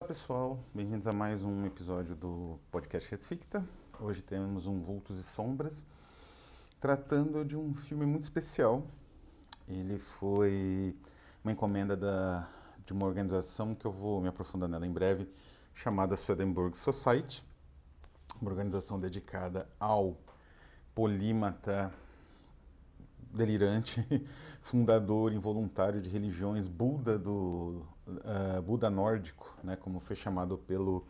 pessoal, bem-vindos a mais um episódio do podcast Resficta. Hoje temos um Vultos e Sombras, tratando de um filme muito especial. Ele foi uma encomenda de uma organização que eu vou me aprofundar nela em breve, chamada Swedenborg Society, uma organização dedicada ao polímata delirante, fundador involuntário de religiões Buda nórdico, né, como foi chamado pelo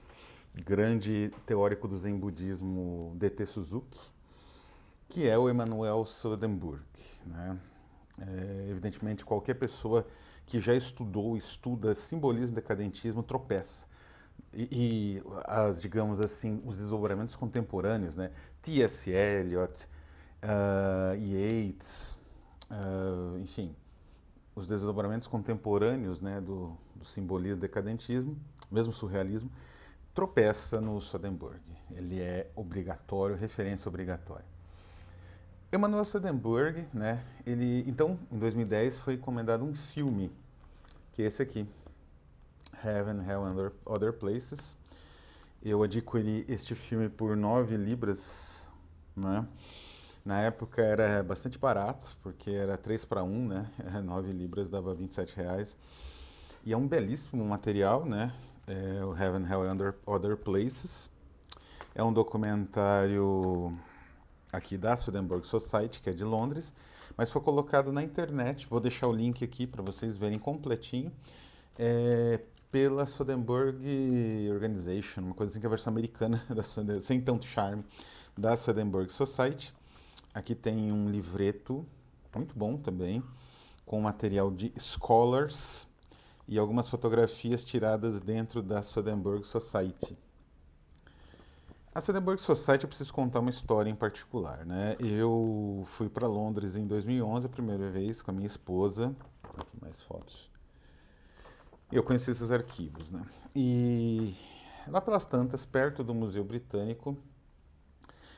grande teórico do Zen budismo D.T. Suzuki, que é o Emanuel Swedenborg, né? Evidentemente, qualquer pessoa que já estuda simbolismo e decadentismo tropeça. Digamos assim, os desdobramentos contemporâneos, né? T.S. Eliot, Yeats, enfim, os desdobramentos contemporâneos, né, do simbolismo e decadentismo, mesmo surrealismo, tropeça no Swedenborg. Ele é obrigatório, referência obrigatória. Emanuel Swedenborg, né, então, em 2010 foi encomendado um filme, que é esse aqui, Heaven, Hell and Other Places. Eu adquiri este filme por 9 libras, né? Na época era bastante barato, porque era 3 para 1, né? 9 libras dava R$ 27. E é um belíssimo material, né? O Heaven, Hell and Other Places. É um documentário aqui da Swedenborg Society, que é de Londres, mas foi colocado na internet. Vou deixar o link aqui para vocês verem completinho. Pela Swedenborg Organization, uma coisa assim que é a versão americana, sem tanto charme, da Swedenborg Society. Aqui tem um livreto, muito bom também, com material de scholars e algumas fotografias tiradas dentro da Swedenborg Society. A Swedenborg Society, eu preciso contar uma história em particular, né? Eu fui para Londres em 2011, a primeira vez, com a minha esposa. Aqui mais fotos. Eu conheci esses arquivos, né? E lá pelas tantas, perto do Museu Britânico,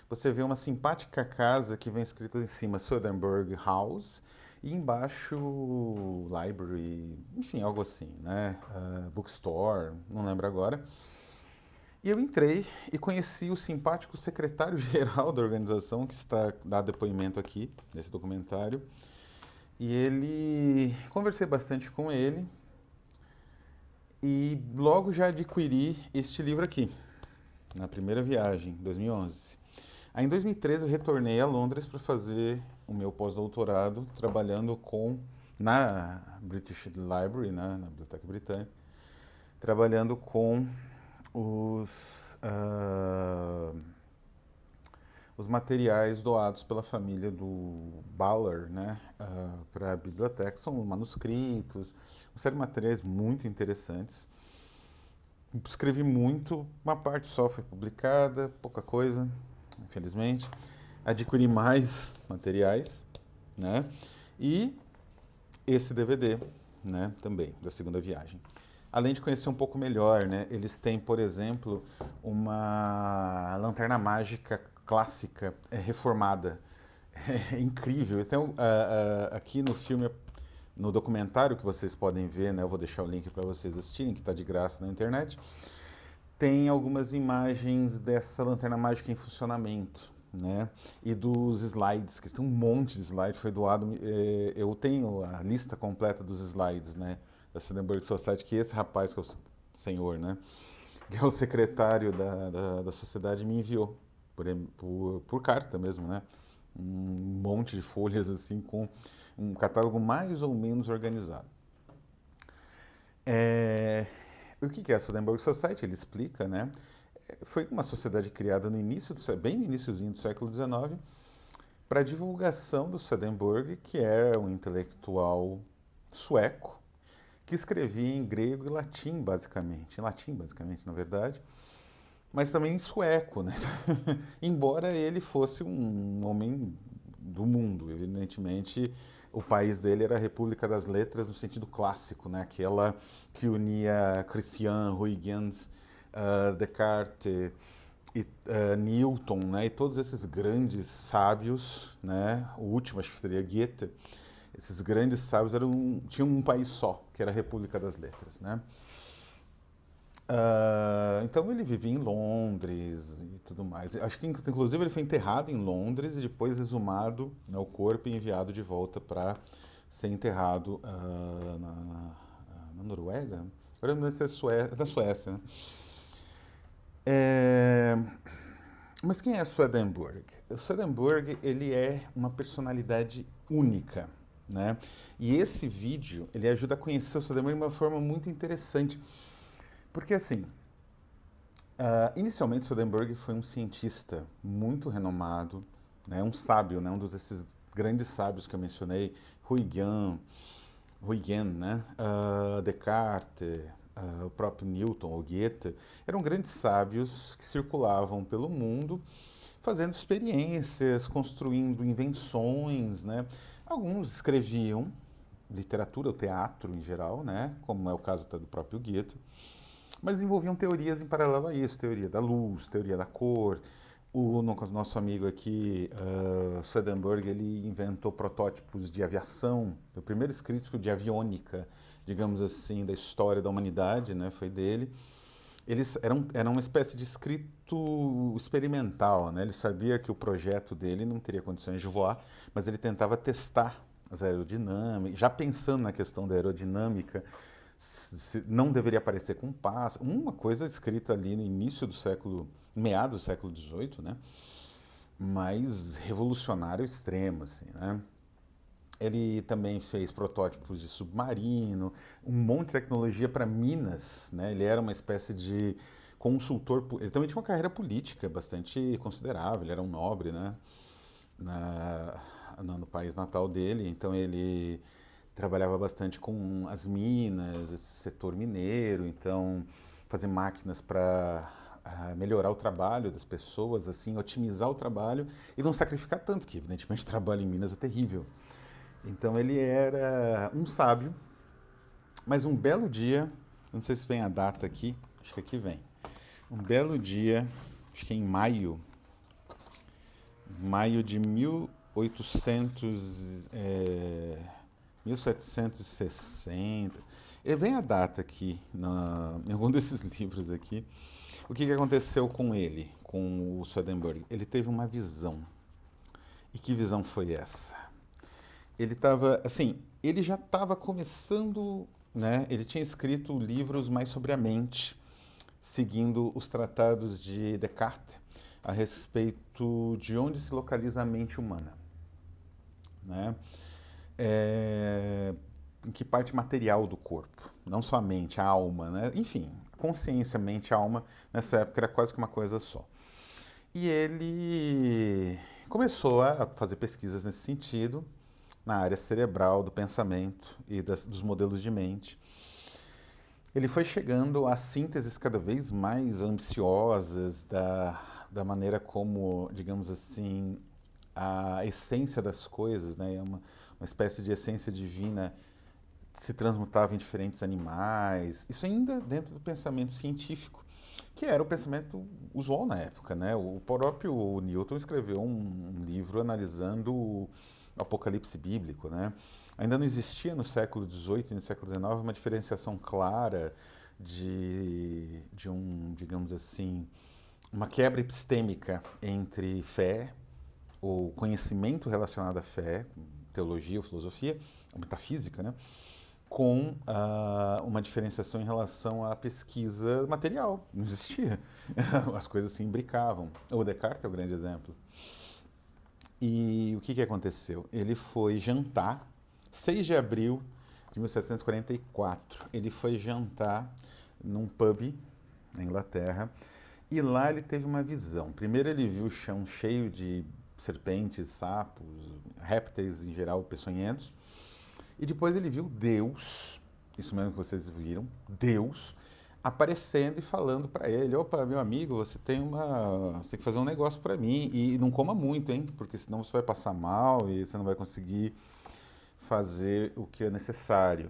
você vê uma simpática casa que vem escrito em cima Swedenborg House e embaixo Library, enfim, algo assim, né? Bookstore, não lembro agora. E eu entrei e conheci o simpático secretário-geral da organização, que está dando depoimento aqui, nesse documentário. E conversei bastante com ele e logo já adquiri este livro aqui, na primeira viagem, em 2011. Aí em 2013 eu retornei a Londres para fazer o meu pós-doutorado, trabalhando na British Library, né, na Biblioteca Britânica, trabalhando com os materiais doados pela família do Baller, né, para a biblioteca. São manuscritos, uma série de materiais muito interessantes. Escrevi muito, uma parte só foi publicada, pouca coisa, infelizmente. Adquiri mais materiais, né? E esse DVD, né, também, da segunda viagem. Além de conhecer um pouco melhor, né, eles têm, por exemplo, uma lanterna mágica clássica reformada. É incrível. Eles têm, aqui no filme, no documentário que vocês podem ver, né, eu vou deixar o link para vocês assistirem, que está de graça na internet, tem algumas imagens dessa lanterna mágica em funcionamento, né? E dos slides, que tem um monte de slides, foi doado. Eu tenho a lista completa dos slides, né? Da Swedenborg Society, que esse rapaz, que é o senhor, né? Que é o secretário da sociedade, me enviou por carta mesmo, né? Um monte de folhas assim com um catálogo mais ou menos organizado. O que é a Swedenborg Society? Ele explica, né? Foi uma sociedade criada bem no iníciozinho do século XIX, para a divulgação do Swedenborg, que é um intelectual sueco, que escrevia em grego e latim, basicamente. Em latim, basicamente, na verdade, mas também em sueco, né? Embora ele fosse um homem do mundo, evidentemente, o país dele era a República das Letras no sentido clássico, né? Aquela que unia Christian, Huygens, Descartes, Newton, né? E todos esses grandes sábios, né? O último, acho que seria Goethe. Esses grandes sábios tinham um país só, que era a República das Letras, né? Então ele vivia em Londres e tudo mais. Acho que inclusive ele foi enterrado em Londres e depois exumado, né, o corpo e enviado de volta para ser enterrado na Noruega. Agora não sei se é na Suécia, né? É, Mas quem é Swedenborg? O Swedenborg, ele é uma personalidade única, né? E esse vídeo, ele ajuda a conhecer o Swedenborg de uma forma muito interessante. Porque, assim, inicialmente Swedenborg foi um cientista muito renomado, né? Um sábio, né? Um desses grandes sábios que eu mencionei, Huygens, né? Descartes, o próprio Newton ou Goethe, eram grandes sábios que circulavam pelo mundo fazendo experiências, construindo invenções, né? Alguns escreviam literatura, o teatro em geral, né? Como é o caso do próprio Goethe, mas envolviam teorias em paralelo a isso, teoria da luz, teoria da cor. O nosso amigo aqui, Swedenborg, ele inventou protótipos de aviação. O primeiro escrito de aviônica, digamos assim, da história da humanidade, né, foi dele. Eles eram uma espécie de escrito experimental, né? Ele sabia que o projeto dele não teria condições de voar, mas ele tentava testar as aerodinâmicas, já pensando na questão da aerodinâmica, não deveria aparecer com pássaro, uma coisa escrita ali no início do século, meados do século XVIII, né? Mas revolucionário extremo, assim, né? Ele também fez protótipos de submarino, um monte de tecnologia para Minas, né? Ele era uma espécie de consultor, ele também tinha uma carreira política bastante considerável, ele era um nobre, né? Na, no país natal dele, então ele trabalhava bastante com as minas, esse setor mineiro, então fazer máquinas para melhorar o trabalho das pessoas, assim, otimizar o trabalho e não sacrificar tanto, que evidentemente o trabalho em Minas é terrível. Então ele era um sábio, mas um belo dia, não sei se vem a data aqui, acho que aqui vem. Um belo dia, acho que é em maio de 1760. E vem a data aqui, em algum desses livros aqui. O que aconteceu com ele, com o Swedenborg? Ele teve uma visão. E que visão foi essa? Ele estava, assim, ele já estava começando, né? Ele tinha escrito livros mais sobre a mente, seguindo os tratados de Descartes a respeito de onde se localiza a mente humana, né? Em que parte material do corpo, não só a mente, a alma, né? Enfim, consciência, mente, alma, nessa época era quase que uma coisa só. E ele começou a fazer pesquisas nesse sentido, na área cerebral, do pensamento e dos modelos de mente. Ele foi chegando a sínteses cada vez mais ambiciosas da maneira como, digamos assim, a essência das coisas, né, uma espécie de essência divina se transmutava em diferentes animais. Isso ainda dentro do pensamento científico, que era o pensamento usual na época, né? O próprio Newton escreveu um livro analisando o Apocalipse bíblico, né? Ainda não existia no século XVIII e no século XIX uma diferenciação clara de digamos assim, uma quebra epistêmica entre fé, ou conhecimento relacionado à fé, teologia ou filosofia, metafísica, né? Com uma diferenciação em relação à pesquisa material. Não existia. As coisas se imbricavam. O Descartes é o grande exemplo. E o que aconteceu? Ele foi jantar, 6 de abril de 1744. Ele foi jantar num pub na Inglaterra e lá ele teve uma visão. Primeiro ele viu o chão cheio de serpentes, sapos, répteis em geral, peçonhentos. E depois ele viu Deus, isso mesmo que vocês viram, Deus, aparecendo e falando para ele: opa, meu amigo, você tem que fazer um negócio para mim e não coma muito, hein? Porque senão você vai passar mal e você não vai conseguir fazer o que é necessário.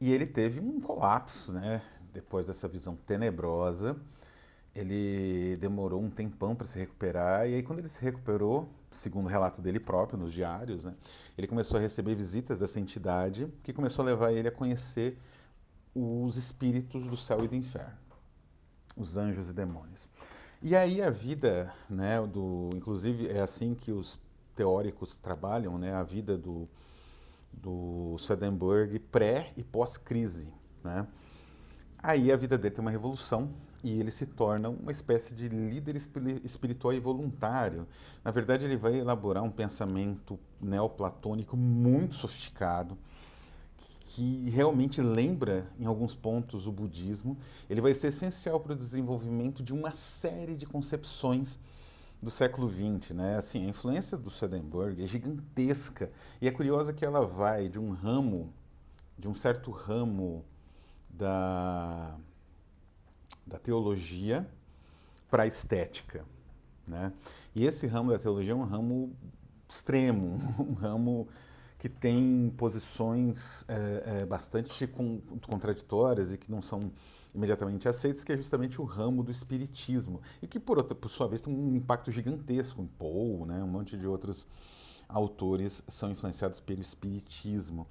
E ele teve um colapso, né? Depois dessa visão tenebrosa, ele demorou um tempão para se recuperar e aí quando ele se recuperou, segundo o relato dele próprio nos diários, né, ele começou a receber visitas dessa entidade que começou a levar ele a conhecer os espíritos do céu e do inferno, os anjos e demônios. E aí a vida, né, inclusive é assim que os teóricos trabalham, né, a vida do Swedenborg pré e pós-crise, né? Aí a vida dele tem uma revolução e ele se torna uma espécie de líder espiritual e voluntário. Na verdade, ele vai elaborar um pensamento neoplatônico muito sofisticado, que realmente lembra, em alguns pontos, o budismo. Ele vai ser essencial para o desenvolvimento de uma série de concepções do século XX, né? Assim, a influência do Swedenborg é gigantesca e é curiosa que ela vai de um certo ramo da, da teologia para a estética, né? E esse ramo da teologia é um ramo extremo, um ramo que tem posições bastante contraditórias e que não são imediatamente aceitas, que é justamente o ramo do espiritismo e que por sua vez tem um impacto gigantesco em Poe, né? Um monte de outros autores são influenciados pelo espiritismo.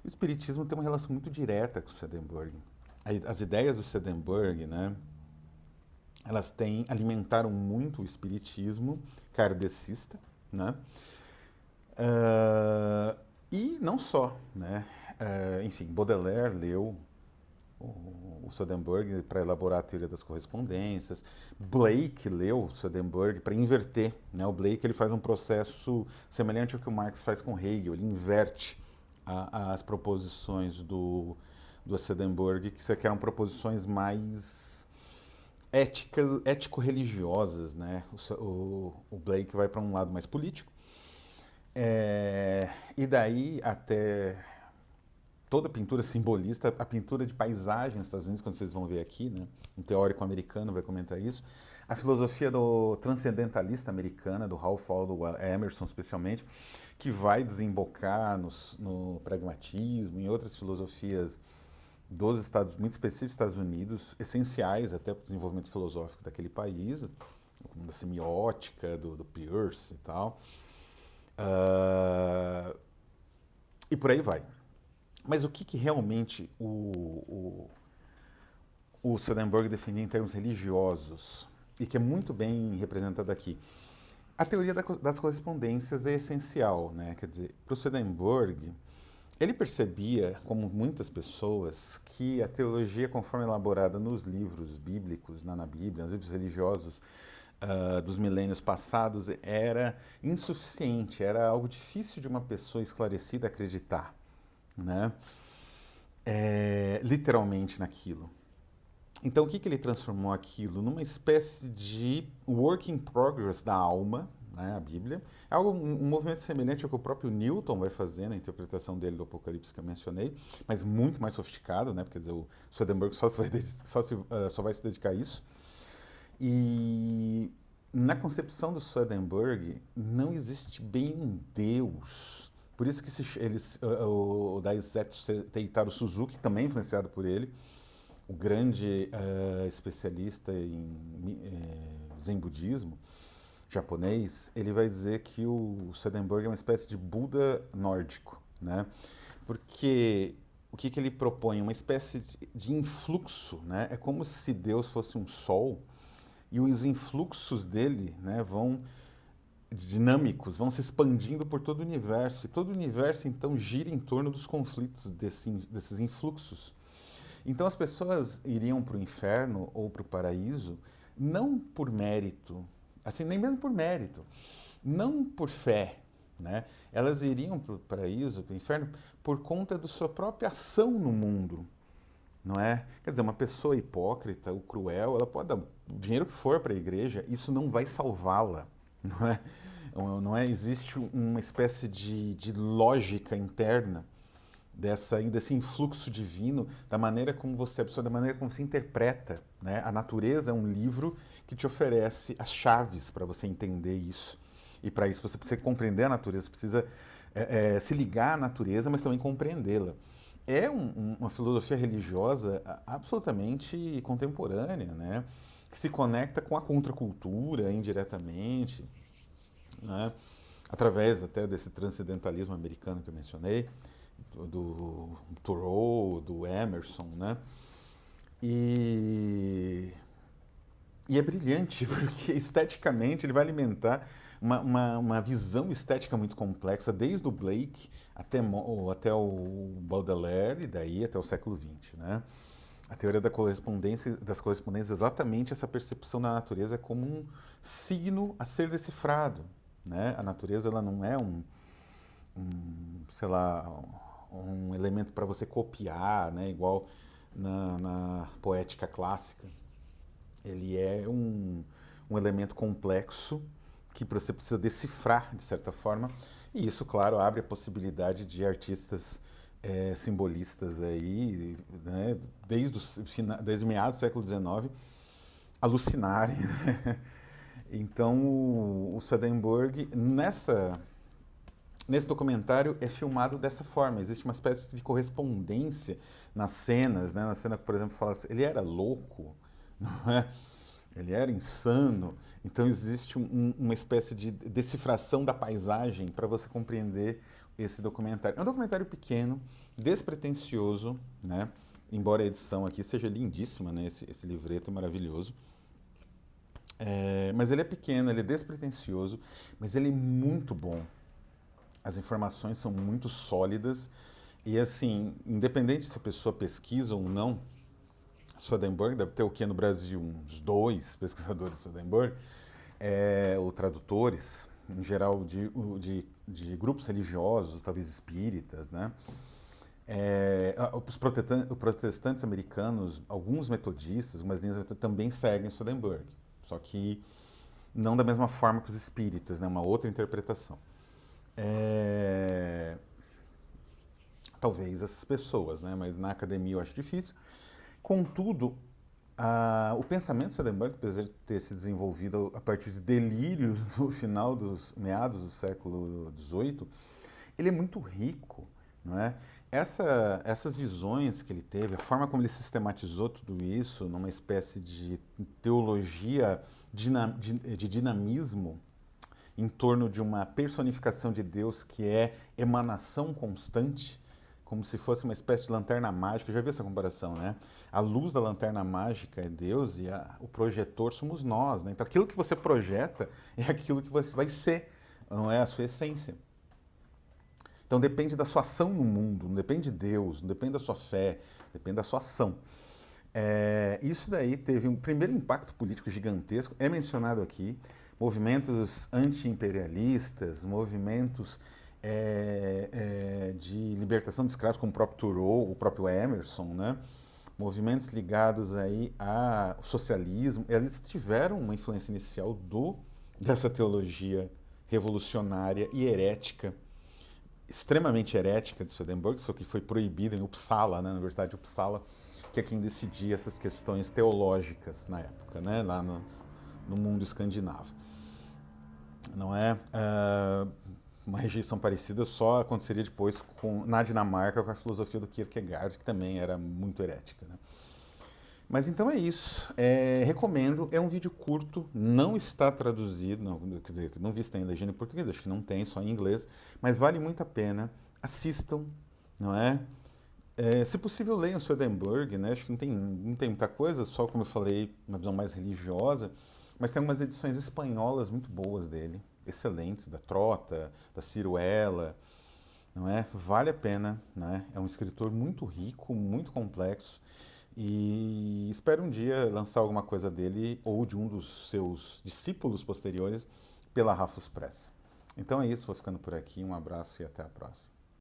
O espiritismo tem uma relação muito direta com o Swedenborg. As ideias do Swedenborg, né, alimentaram muito o espiritismo kardecista, né? E não só, né? Enfim, Baudelaire leu o Swedenborg para elaborar a teoria das correspondências. Blake leu o Swedenborg para inverter, né? O Blake ele faz um processo semelhante ao que o Marx faz com Hegel, ele inverte as proposições do Swedenborg, que eram proposições mais ético-religiosas, né? O Blake vai para um lado mais político. E daí até toda a pintura simbolista, a pintura de paisagem nos Estados Unidos, quando vocês vão ver aqui, né? Um teórico americano vai comentar isso. A filosofia do transcendentalista americana, do Ralph Waldo Emerson especialmente, que vai desembocar no pragmatismo, em outras filosofias dos Estados, muito específicos dos Estados Unidos, essenciais até para o desenvolvimento filosófico daquele país, como da semiótica, do Peirce e tal. E por aí vai. Mas o que realmente o Swedenborg defendia em termos religiosos, e que é muito bem representado aqui? A teoria das correspondências é essencial, né? Quer dizer, para o Swedenborg, ele percebia, como muitas pessoas, que a teologia, conforme elaborada nos livros bíblicos, na Bíblia, nos livros religiosos dos milênios passados, era insuficiente, era algo difícil de uma pessoa esclarecida acreditar, né? Literalmente naquilo. Então, o que ele transformou aquilo? Numa espécie de work in progress da alma, né, a Bíblia. É algo, um movimento semelhante ao que o próprio Newton vai fazer na interpretação dele do Apocalipse que eu mencionei, mas muito mais sofisticado, né? Porque, quer dizer, o Swedenborg só vai se dedicar a isso. E na concepção do Swedenborg, não existe bem um Deus. Por isso que o Daisetsu Teitaro Suzuki, também influenciado por ele, o grande especialista em Zen budismo japonês, ele vai dizer que o Swedenborg é uma espécie de Buda nórdico, né? Porque o que ele propõe? Uma espécie de influxo, né? É como se Deus fosse um sol e os influxos dele, né, dinâmicos, vão se expandindo por todo o universo. E todo o universo, então, gira em torno dos conflitos desses influxos. Então, as pessoas iriam para o inferno ou para o paraíso não por mérito, assim, nem mesmo por mérito, não por fé, né? Elas iriam para o paraíso, para o inferno, por conta da sua própria ação no mundo, não é? Quer dizer, uma pessoa hipócrita ou cruel, ela pode dar o dinheiro que for para a igreja, isso não vai salvá-la, não é? Não é? Existe uma espécie de lógica interna desse influxo divino, da maneira como você absorve, da maneira como você interpreta, né? A natureza é um livro que te oferece as chaves para você entender isso. E para isso você precisa compreender a natureza, você precisa se ligar à natureza, mas também compreendê-la. É uma filosofia religiosa absolutamente contemporânea, né? Que se conecta com a contracultura indiretamente, né? Através até desse transcendentalismo americano que eu mencionei, do Thoreau, do Emerson, né? E, e é brilhante, porque esteticamente ele vai alimentar uma visão estética muito complexa, desde o Blake até o Baudelaire, e daí até o século XX, né? A teoria das correspondências é exatamente essa percepção da natureza como um signo a ser decifrado, né? A natureza ela não é sei lá, um elemento para você copiar, né? Igual na poética clássica. Ele é um elemento complexo que você precisa decifrar, de certa forma, e isso, claro, abre a possibilidade de artistas simbolistas aí, né, desde meados do século XIX, alucinarem. Né? Então, o Swedenborg, nesse documentário, é filmado dessa forma. Existe uma espécie de correspondência nas cenas, né? Na cena que, por exemplo, fala assim, ele era louco, não é? Ele era insano. Então existe uma espécie de decifração da paisagem para você compreender esse documentário. É um documentário pequeno, despretensioso, né? Embora a edição aqui seja lindíssima, né? Esse livreto maravilhoso. Mas ele é pequeno, ele é despretensioso, mas ele é muito bom. As informações são muito sólidas e, assim, independente se a pessoa pesquisa ou não, Swedenborg, deve ter o que no Brasil? Uns 2 pesquisadores de Swedenborg, ou tradutores, em geral de grupos religiosos, talvez espíritas, né? Os protestantes americanos, alguns metodistas, algumas linhas também seguem Swedenborg, só que não da mesma forma que os espíritas, né? Uma outra interpretação. Talvez essas pessoas, né? Mas na academia eu acho difícil. Contudo, o pensamento de Swedenborg, apesar de ter se desenvolvido a partir de delírios no final dos meados do século XVIII, ele é muito rico, não é? Essas visões que ele teve, a forma como ele sistematizou tudo isso numa espécie de teologia de dinamismo em torno de uma personificação de Deus que é emanação constante, como se fosse uma espécie de lanterna mágica. Eu já vi essa comparação, né? A luz da lanterna mágica é Deus e o projetor somos nós, né? Então aquilo que você projeta é aquilo que você vai ser, não é a sua essência. Então depende da sua ação no mundo, não depende de Deus, não depende da sua fé, depende da sua ação. Isso daí teve um primeiro impacto político gigantesco, é mencionado aqui, movimentos anti-imperialistas, movimentos de libertação dos escravos, como o próprio Thoreau, o próprio Emerson, né? Movimentos ligados aí ao socialismo, eles tiveram uma influência inicial dessa teologia revolucionária e herética, extremamente herética de Swedenborg, só que foi proibida em Uppsala, né, na Universidade de Uppsala, que é quem decidia essas questões teológicas na época, né, lá no mundo escandinavo. Não é? Uma rejeição parecida só aconteceria depois na Dinamarca com a filosofia do Kierkegaard, que também era muito herética. Né? Mas então é isso. Recomendo. É um vídeo curto, não está traduzido, não, quer dizer, não vi se tem legenda em português, acho que não tem, só em inglês, mas vale muito a pena. Assistam, não é? Se possível, leiam Swedenborg, né? Acho que não tem muita coisa, só como eu falei, uma visão mais religiosa, mas tem algumas edições espanholas muito boas dele, excelentes, da Trota, da Ciruela, não é? Vale a pena, né? É um escritor muito rico, muito complexo, e espero um dia lançar alguma coisa dele ou de um dos seus discípulos posteriores pela Rafus Press. Então é isso, vou ficando por aqui, um abraço e até a próxima.